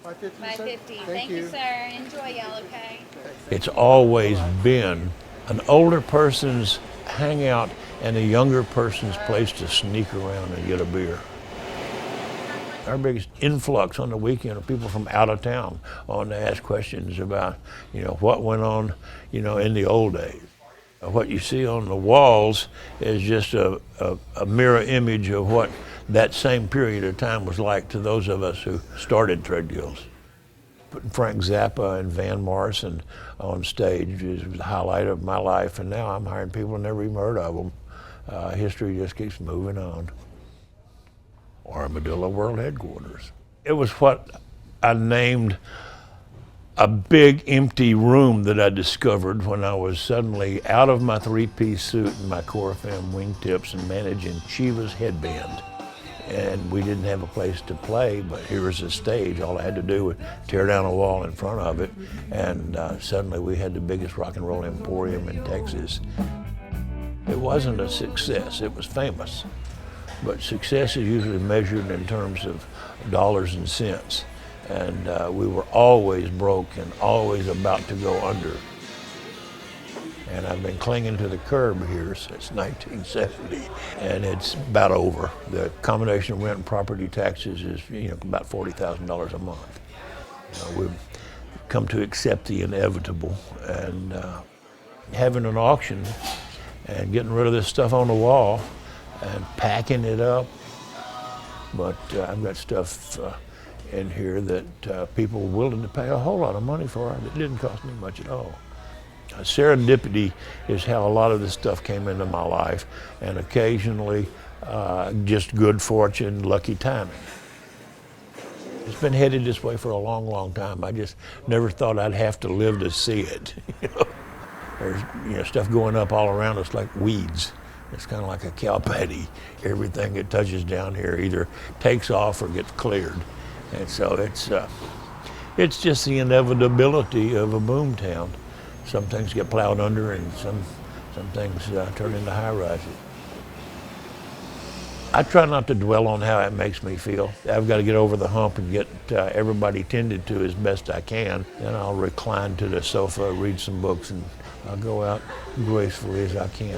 550. 550. Thank you, sir. Enjoy, y'all, okay? It's always been an older person's hangout and a younger person's place to sneak around and get a beer. Our biggest influx on the weekend are people from out of town on to ask questions about, what went on, in the old days. What you see on the walls is just a mirror image of what that same period of time was like to those of us who started Threadgills. Putting Frank Zappa and Van Morrison on stage is the highlight of my life, and now I'm hiring people I never even heard of them. History just keeps moving on. Armadillo World Headquarters. It was what I named a big empty room that I discovered when I was suddenly out of my three-piece suit and my Corfam wingtips and managing Shiva's headband. And we didn't have a place to play, but here was a stage. All I had to do was tear down a wall in front of it, and suddenly we had the biggest rock and roll emporium in Texas. It wasn't a success, it was famous. But success is usually measured in terms of dollars and cents. And we were always broke and always about to go under. And I've been clinging to the curb here since 1970, and it's about over. The combination of rent and property taxes is, about $40,000 a month. We've come to accept the inevitable, and having an auction and getting rid of this stuff on the wall and packing it up. But I've got stuff in here that people were willing to pay a whole lot of money for. It didn't cost me much at all. Serendipity is how a lot of this stuff came into my life, and occasionally just good fortune, lucky timing. It's been headed this way for a long, long time. I just never thought I'd have to live to see it. There's stuff going up all around us like weeds. It's kind of like a cow patty. Everything that touches down here either takes off or gets cleared. And so it's just the inevitability of a boom town. Some things get plowed under, and some things turn into high-rises. I try not to dwell on how it makes me feel. I've got to get over the hump and get everybody tended to as best I can. Then I'll recline to the sofa, read some books, and I'll go out gracefully as I can.